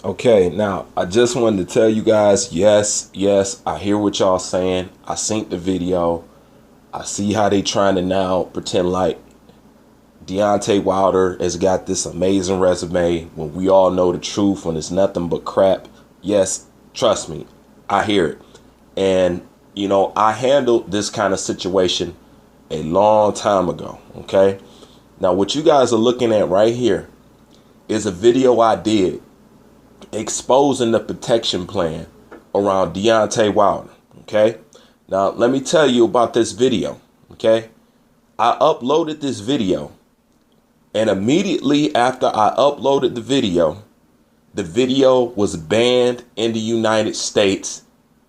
Okay, now I just wanted to tell you guys, yes, I hear what y'all saying. I seen the video. I see how they trying to now pretend like Deontay Wilder has got this amazing resume when we all know the truth, when it's nothing but crap. Yes, trust me, I hear it. And, you know, I handled this kind of situation a long time ago, okay? Now, what you guys are looking at right here is a video I did exposing the protection plan around Deontay Wilder, okay? Now, let me tell you about this video, okay? I uploaded this video, and immediately after I uploaded the video was banned in the United States,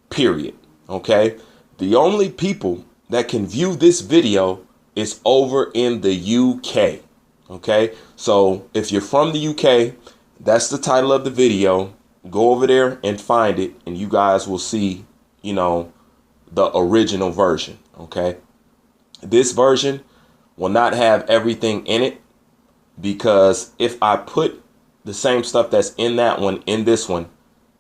period, okay? The only people that can view this video is over in the UK, okay? So if you're from the UK, that's the title of the video. Go over there and find it, and you guys will see, you know, the original version, okay? This version will not have everything in it, because if I put the same stuff that's in that one in this one,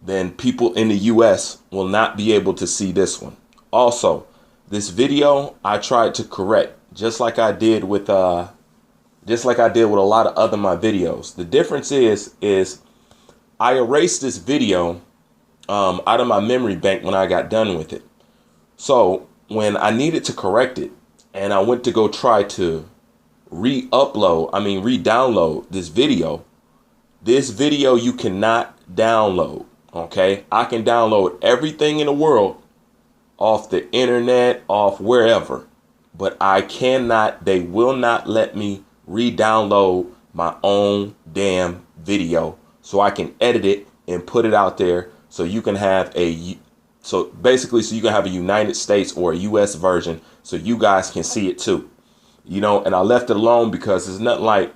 then people in the US will not be able to see this one. Also, this video I tried to correct, just like I did with a lot of other my videos. The difference is I erased this video out of my memory bank when I got done with it. So when I needed to correct it and I went to go try to re-download this video you cannot download, okay? I can download everything in the world off the internet, off wherever, but I cannot, they will not let me re-download my own damn video so I can edit it and put it out there so you can have so you can have a United States or a US version so you guys can see it too. You know, and I left it alone because it's not like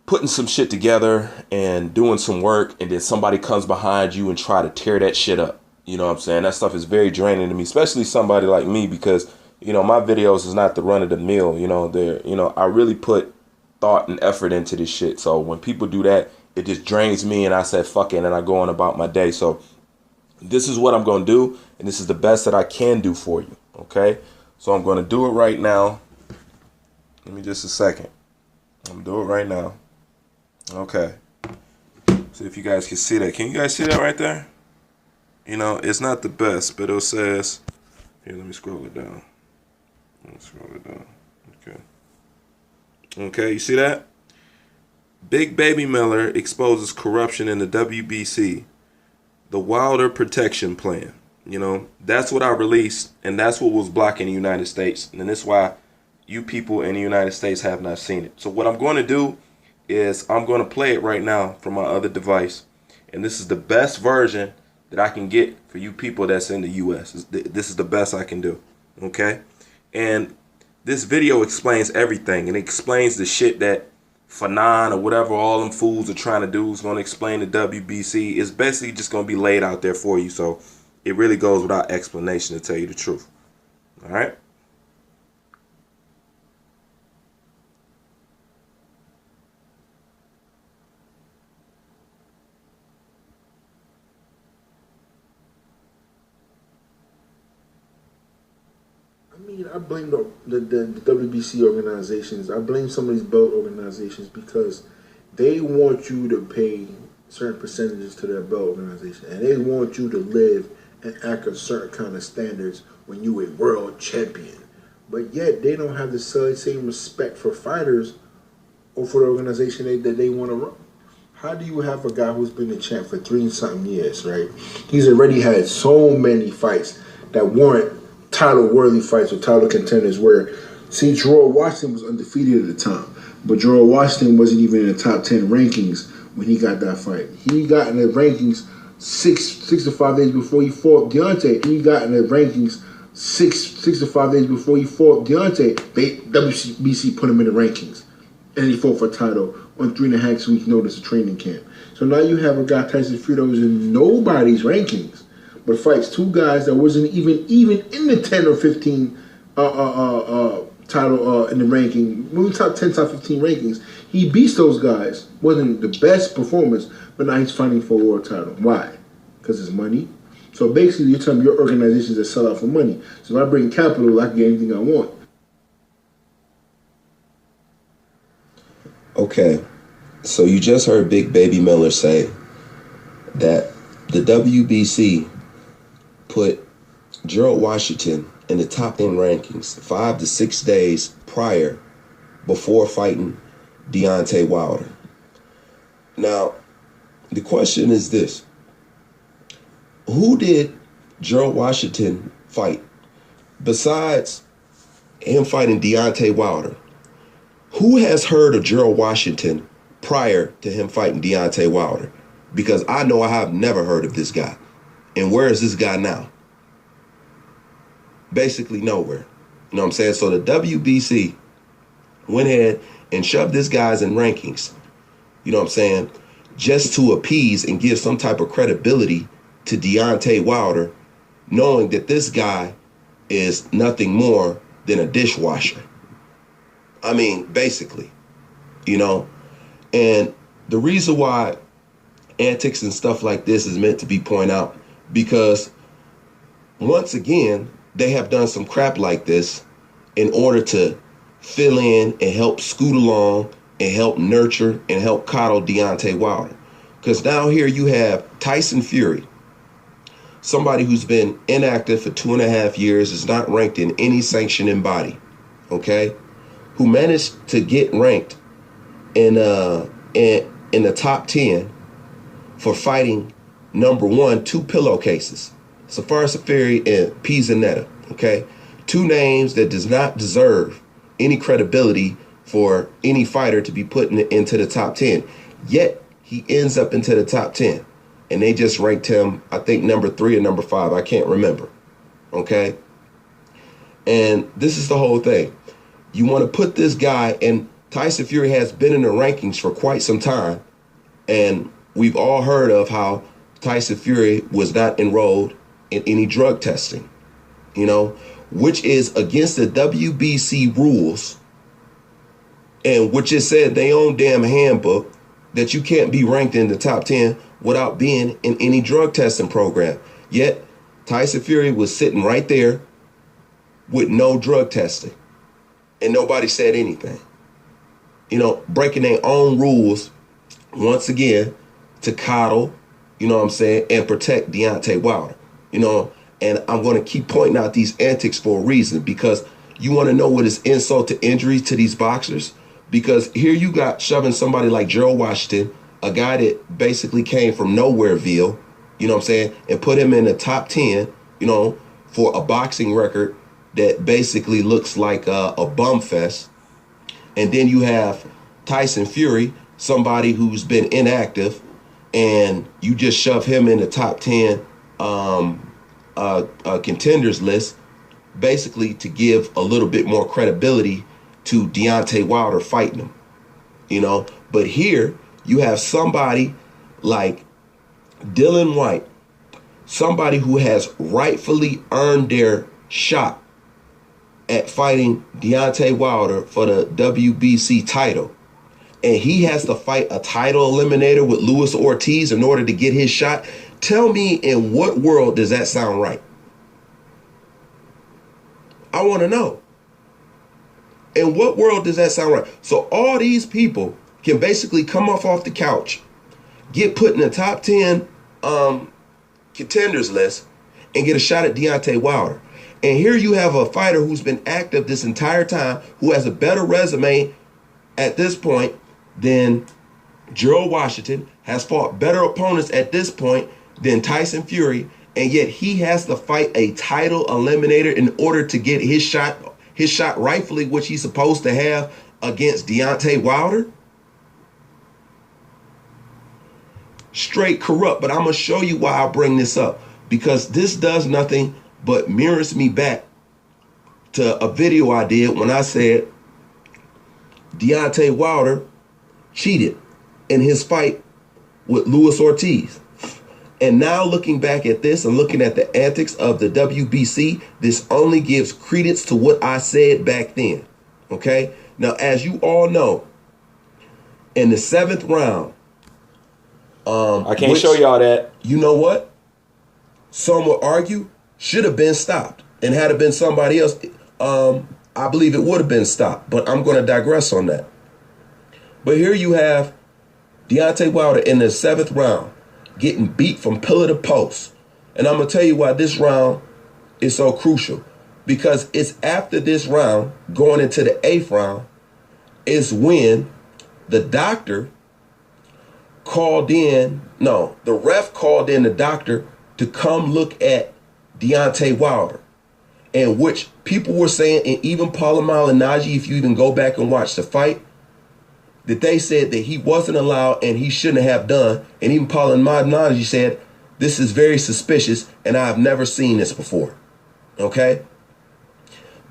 putting some shit together and doing some work and then somebody comes behind you and try to tear that shit up. You know what I'm saying? That stuff is very draining to me, especially somebody like me, because, you know, my videos is not the run of the mill. You know, I really put thought and effort into this shit. So when people do that, it just drains me, and I said, fuck it, and I go on about my day. So this is what I'm going to do, and this is the best that I can do for you, okay? So I'm going to do it right now. Give me just a second. I'm going to do it right now. Okay. See if you guys can see that. Can you guys see that right there? You know, it's not the best, but it says, here, let me scroll it down. Okay. Okay, you see that? Big Baby Miller exposes corruption in the WBC. The Wilder protection plan. You know, that's what I released, and that's what was blocking the United States. And that's why you people in the United States have not seen it. So what I'm going to do is I'm going to play it right now from my other device. And this is the best version that I can get for you people that's in the US. This is the best I can do. Okay? And this video explains everything. And it explains the shit that FANNON or whatever all them fools are trying to do is going to explain the WBC. It's basically just going to be laid out there for you. So it really goes without explanation, to tell you the truth. All right? I mean, I blame the WBC organizations. I blame some of these belt organizations because they want you to pay certain percentages to their belt organization, and they want you to live and act a certain kind of standards when you a world champion. But yet they don't have the same respect for fighters or for the organization that they want to run. How do you have a guy who's been a champ for 3-something years, right? He's already had so many fights that weren't title-worthy fights or title contenders where, see, Gerald Washington was undefeated at the time, but Gerald Washington wasn't even in the top 10 rankings when he got that fight. He got in the rankings six to 5 days before he fought Deontay. He got in the rankings six to 5 days before he fought Deontay. WBC put him in the rankings, and he fought for a title on 3.5 weeks notice of training camp. So now you have a guy, Tyson Fury, who's in nobody's rankings, but fights two guys that wasn't even in the 10 or 15 title in the ranking, moving top 10, top 15 rankings. He beats those guys. Wasn't the best performance, but now he's fighting for a world title. Why? Because it's money. So basically, you're telling me your organizations that sell out for money. So if I bring capital, I can get anything I want. Okay, so you just heard Big Baby Miller say that the WBC put Gerald Washington in the top 10 rankings 5 to 6 days before fighting Deontay Wilder. Now, the question is this. Who did Gerald Washington fight? Besides him fighting Deontay Wilder, who has heard of Gerald Washington prior to him fighting Deontay Wilder? Because I know I have never heard of this guy. And where is this guy now? Basically nowhere. You know what I'm saying? So the WBC went ahead and shoved this guys in rankings, you know what I'm saying, just to appease and give some type of credibility to Deontay Wilder, knowing that this guy is nothing more than a dishwasher. I mean, basically, you know. And the reason why antics and stuff like this is meant to be pointed out, because once again, they have done some crap like this in order to fill in and help scoot along and help nurture and help coddle Deontay Wilder. Because now here you have Tyson Fury, somebody who's been inactive for 2.5 years, is not ranked in any sanctioning body, okay, who managed to get ranked in the top 10 for fighting number 1, 2 pillowcases, Safari Fury and Pizzanetta, okay, 2 names that does not deserve any credibility for any fighter to be put into the top 10. Yet he ends up into the top 10. And they just ranked him, I think, number 3 or number 5. I can't remember. Okay? And this is the whole thing. You want to put this guy, and Tyson Fury has been in the rankings for quite some time. And we've all heard of how Tyson Fury was not enrolled in any drug testing, you know, which is against the WBC rules, and which is said they own damn handbook that you can't be ranked in the top 10 without being in any drug testing program. Yet Tyson Fury was sitting right there with no drug testing, and nobody said anything. You know, breaking their own rules once again to coddle, you know what I'm saying, and protect Deontay Wilder. You know, and I'm going to keep pointing out these antics for a reason, because you want to know what is insult to injury to these boxers. Because here you got shoving somebody like Gerald Washington, a guy that basically came from Nowhereville, you know what I'm saying, and put him in the top 10, you know, for a boxing record that basically looks like a bum fest. And then you have Tyson Fury, somebody who's been inactive, and you just shove him in the top 10 contenders list, basically to give a little bit more credibility to Deontay Wilder fighting him, you know. But here you have somebody like Dylan White, somebody who has rightfully earned their shot at fighting Deontay Wilder for the WBC title, and he has to fight a title eliminator with Luis Ortiz in order to get his shot. Tell me, in what world does that sound right? I want to know. In what world does that sound right? So all these people can basically come off the couch, get put in the top 10 contenders list, and get a shot at Deontay Wilder. And here you have a fighter who's been active this entire time, who has a better resume at this point than Gerald Washington, has fought better opponents at this point than Tyson Fury, and yet he has to fight a title eliminator in order to get his shot rightfully, which he's supposed to have against Deontay Wilder. Straight corrupt. But I'm going to show you why I bring this up, because this does nothing but mirrors me back to a video I did when I said Deontay Wilder cheated in his fight with Luis Ortiz. And now looking back at this and looking at the antics of the WBC, this only gives credence to what I said back then. Okay? Now, as you all know, in the 7th round, I can't show y'all that. You know what? Some would argue should have been stopped. And had it been somebody else, I believe it would have been stopped. But I'm going to digress on that. But here you have Deontay Wilder in the 7th round getting beat from pillar to post. And I'm going to tell you why this round is so crucial. Because it's after this round, going into the 8th round, is when the ref called in the doctor to come look at Deontay Wilder. In which people were saying, and even Paula Malignaggi, if you even go back and watch the fight, that they said that he wasn't allowed and he shouldn't have done. And even Paula Malignaggi said, this is very suspicious and I've never seen this before. Okay?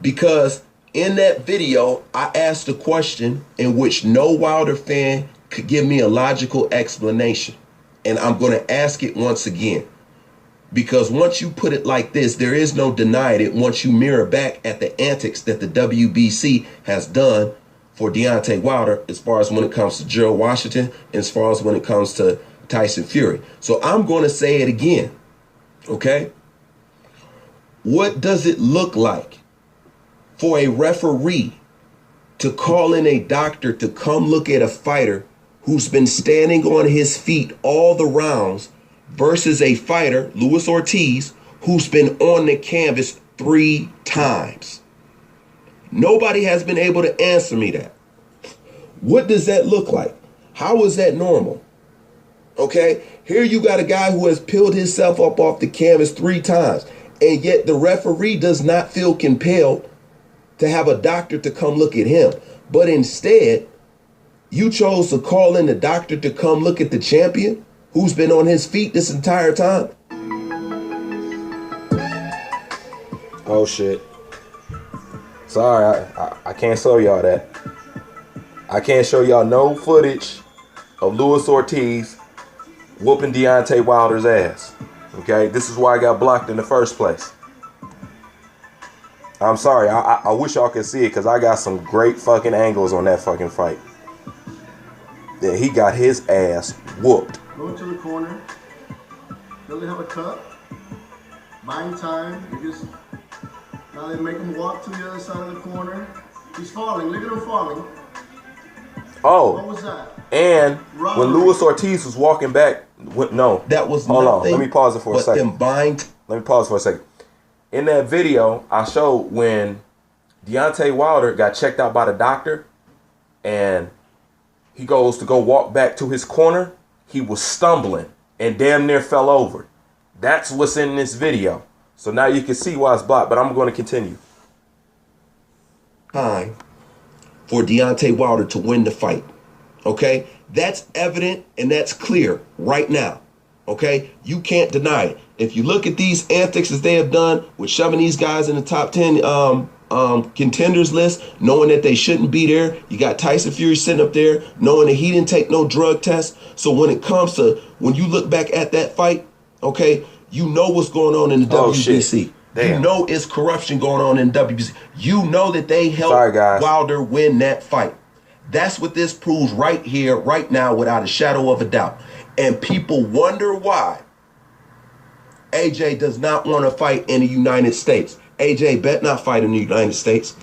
Because in that video, I asked a question in which no Wilder fan could give me a logical explanation. And I'm going to ask it once again. Because once you put it like this, there is no denying it once you mirror back at the antics that the WBC has done for Deontay Wilder as far as when it comes to Gerald Washington and as far as when it comes to Tyson Fury. So I'm going to say it again, okay? What does it look like for a referee to call in a doctor to come look at a fighter who's been standing on his feet all the rounds versus a fighter, Luis Ortiz, who's been on the canvas 3 times? Nobody has been able to answer me that. What does that look like? How is that normal? Okay, here you got a guy who has peeled himself up off the canvas 3 times, and yet the referee does not feel compelled to have a doctor to come look at him. But instead, you chose to call in the doctor to come look at the champion who's been on his feet this entire time. Oh shit. Sorry, I can't show y'all that. I can't show y'all no footage of Luis Ortiz whooping Deontay Wilder's ass. Okay, this is why I got blocked in the first place. I'm sorry, I wish y'all could see it because I got some great fucking angles on that fucking fight. Yeah, he got his ass whooped. Go into the corner. Doesn't have a cut. Buying time. Now they make him walk to the other side of the corner. He's falling. Look at him falling. Oh. What was that? And Robbery. when Luis Ortiz was walking back, no. That was Hold nothing. on. Let me pause it for a second. Let me pause for a second. In that video, I showed when Deontay Wilder got checked out by the doctor and he goes to go walk back to his corner. He was stumbling and damn near fell over. That's what's in this video. So now you can see why it's blocked, but I'm going to continue. Time for Deontay Wilder to win the fight. Okay? That's evident and that's clear right now. Okay? You can't deny it. If you look at these antics that they have done with shoving these guys in the top 10 contenders list, knowing that they shouldn't be there. You got Tyson Fury sitting up there, knowing that he didn't take no drug test. So when it comes to, when you look back at that fight, okay, you know what's going on in the WBC. You know it's corruption going on in WBC. You know that they helped Wilder win that fight. That's what this proves right here, right now, without a shadow of a doubt. And people wonder why AJ does not want to fight in the United States. AJ bet not fight in the United States.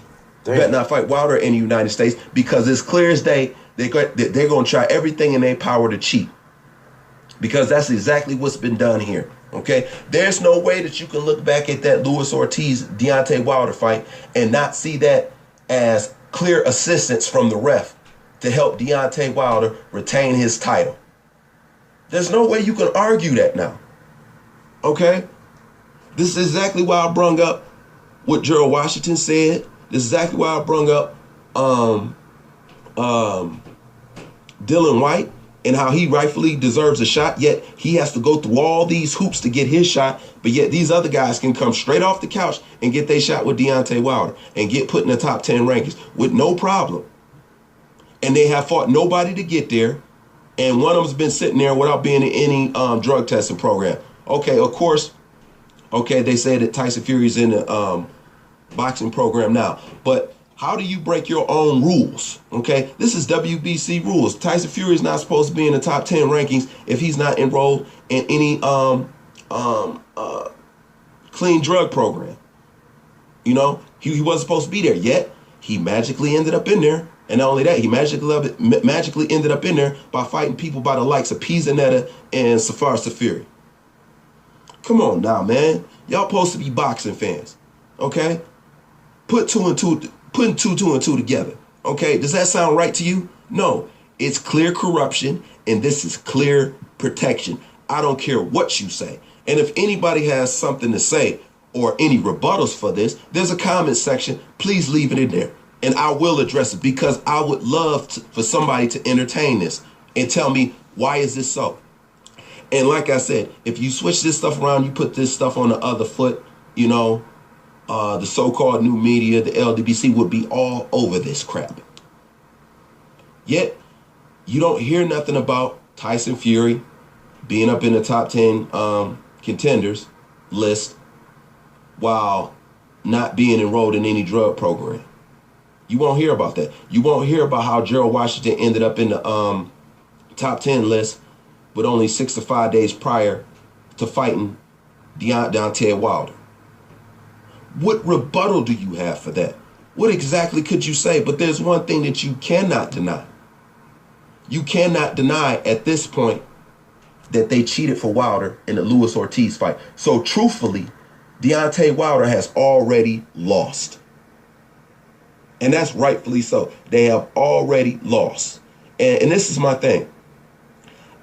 Bet not fight Wilder in the United States because it's clear as day they're going to try everything in their power to cheat. Because that's exactly what's been done here. Okay? There's no way that you can look back at that Luis Ortiz Deontay Wilder fight and not see that as clear assistance from the ref to help Deontay Wilder retain his title. There's no way you can argue that now. Okay? This is exactly why I brung up what Gerald Washington said. This is exactly why I brung up Dylan White and how he rightfully deserves a shot, yet he has to go through all these hoops to get his shot, but yet these other guys can come straight off the couch and get their shot with Deontay Wilder and get put in the top 10 rankings with no problem. And they have fought nobody to get there, and one of them's been sitting there without being in any drug testing program. Okay, of course, okay, they say that Tyson Fury's in the boxing program now, but How do you break your own rules? Okay, this is WBC rules. Tyson Fury is not supposed to be in the top 10 rankings if he's not enrolled in any clean drug program. You know, he wasn't supposed to be there, yet he magically ended up in there. And not only that, he magically ended up in there by fighting people by the likes of Pizanetta and Safar Safiri. Come on now, man. Y'all supposed to be boxing fans, okay? Putting two and two together, okay? Does that sound right to you? No. It's clear corruption, and this is clear protection. I don't care what you say. And if anybody has something to say or any rebuttals for this, there's a comment section. Please leave it in there, and I will address it, because I would love for somebody to entertain this and tell me, why is this so? And like I said, if you switch this stuff around, you put this stuff on the other foot, you know, the so-called new media, the LDBC, would be all over this crap. Yet, you don't hear nothing about Tyson Fury being up in the top 10 contenders list while not being enrolled in any drug program. You won't hear about that. You won't hear about how Gerald Washington ended up in the top 10 list with only 6 to 5 days prior to fighting Deontay Wilder. What rebuttal do you have for that? What exactly could you say? But there's one thing that you cannot deny. You cannot deny at this point that they cheated for Wilder in the Luis Ortiz fight. So truthfully, Deontay Wilder has already lost. And that's rightfully so. They have already lost. And this is my thing.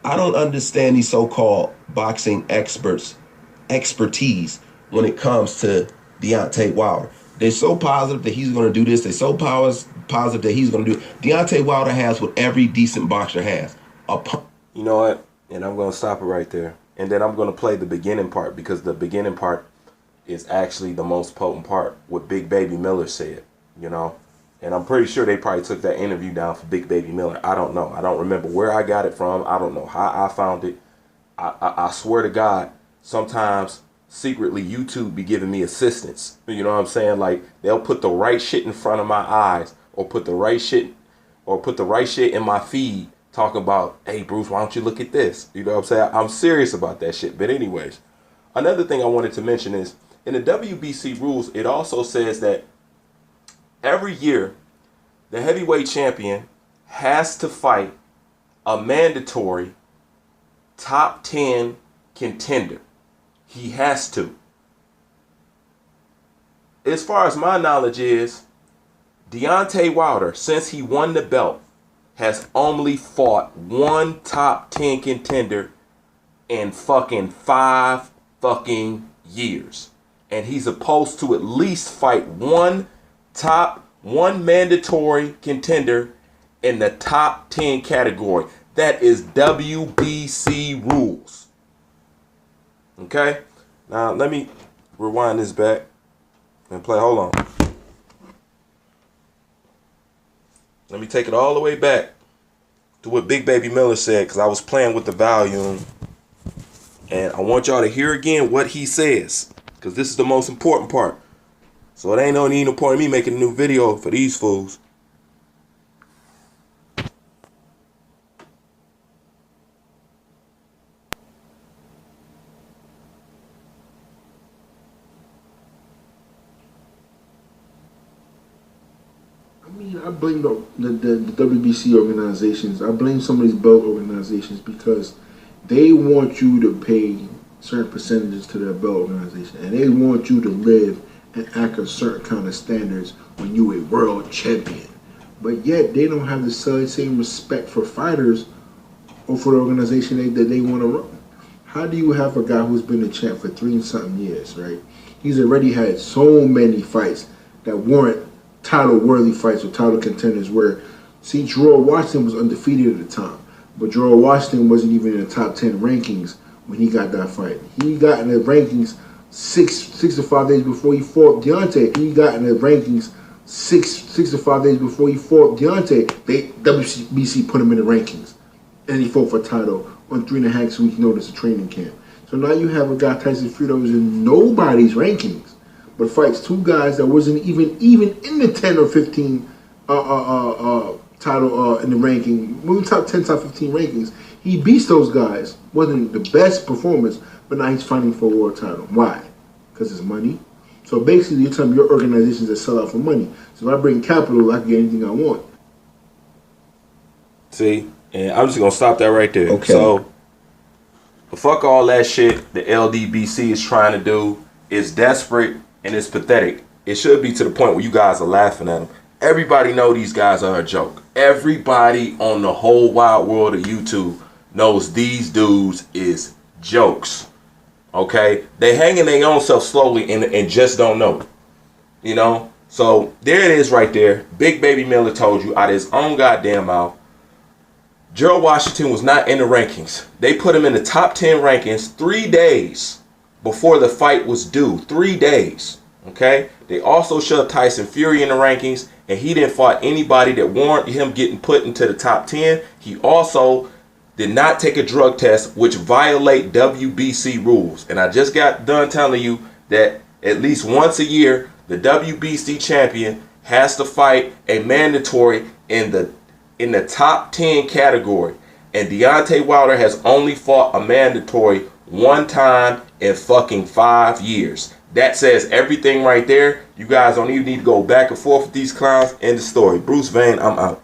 I don't understand these so-called boxing experts' expertise when it comes to Deontay Wilder. They're so positive that he's going to do this. They're so positive that he's going to do it. Deontay Wilder has what every decent boxer has. You know what? And I'm going to stop it right there. And then I'm going to play the beginning part, because the beginning part is actually the most potent part, what Big Baby Miller said, you know. And I'm pretty sure they probably took that interview down for Big Baby Miller. I don't know. I don't remember where I got it from. I don't know how I found it. I swear to God, sometimes secretly YouTube be giving me assistance. You know what I'm saying? Like, they'll put the right shit in front of my eyes, or put the right shit in my feed, talking about, hey, Bruce, why don't you look at this? You know what I'm saying? I'm serious about that shit. But anyways, another thing I wanted to mention is, in the WBC rules, it also says that every year, the heavyweight champion has to fight a mandatory top 10 contender. He has to. As far as my knowledge is, Deontay Wilder, since he won the belt, has only fought one top 10 contender in fucking 5 fucking years. And he's supposed to at least fight one mandatory contender in the top 10 category. That is WBC rules. Okay? Now, let me rewind this back and play. Hold on. Let me take it all the way back to what Big Baby Miller said, because I was playing with the volume. And I want y'all to hear again what he says, because this is the most important part. So it ain't no need, no point in me making a new video for these fools. I blame the WBC organizations. I blame some of these belt organizations, because they want you to pay certain percentages to their belt organization, and they want you to live and act a certain kind of standards when you're a world champion. But yet they don't have the same respect for fighters or for the organization that they want to run. How do you have a guy who's been a champ for 3-something years, right? He's already had so many fights that weren't title-worthy fights or title contenders, where, see, Gerald Washington was undefeated at the time, but Gerald Washington wasn't even in the top 10 rankings when he got that fight. He got in the rankings 6 to 5 days before he fought Deontay. He got in the rankings 6 to 5 days before he fought Deontay. WBC put him in the rankings, and he fought for a title on 3.5 weeks notice of training camp. So now you have a guy, Tyson Fury, that was in nobody's rankings, but fights two guys that wasn't even in the 10 or 15 title in the ranking, moving top 10, top 15 rankings. He beats those guys. Wasn't the best performance, but now he's fighting for a world title. Why? Because it's money. So basically, you're telling me your organizations that sell out for money. So if I bring capital, I can get anything I want. See, and I'm just gonna stop that right there. Okay. So, fuck all that shit the LDBC is trying to do. It's desperate and it's pathetic. It should be to the point where you guys are laughing at them. Everybody know these guys are a joke. Everybody on the whole wide world of YouTube knows these dudes is jokes. Okay? They hanging their own self slowly and just don't know it. You know? So there it is right there. Big Baby Miller told you out of his own goddamn mouth. Gerald Washington was not in the rankings. They put him in the top 10 rankings 3 days before the fight was due. 3 days. Okay? They also shoved Tyson Fury in the rankings, and he didn't fight anybody that warranted him getting put into the top 10. He also did not take a drug test, which violate WBC rules. And I just got done telling you that at least once a year, the WBC champion has to fight a mandatory in the top 10 category. And Deontay Wilder has only fought a mandatory one time in fucking 5 years. That says everything right there. You guys don't even need to go back and forth with these clowns. End the story. Bruce Vane, I'm out.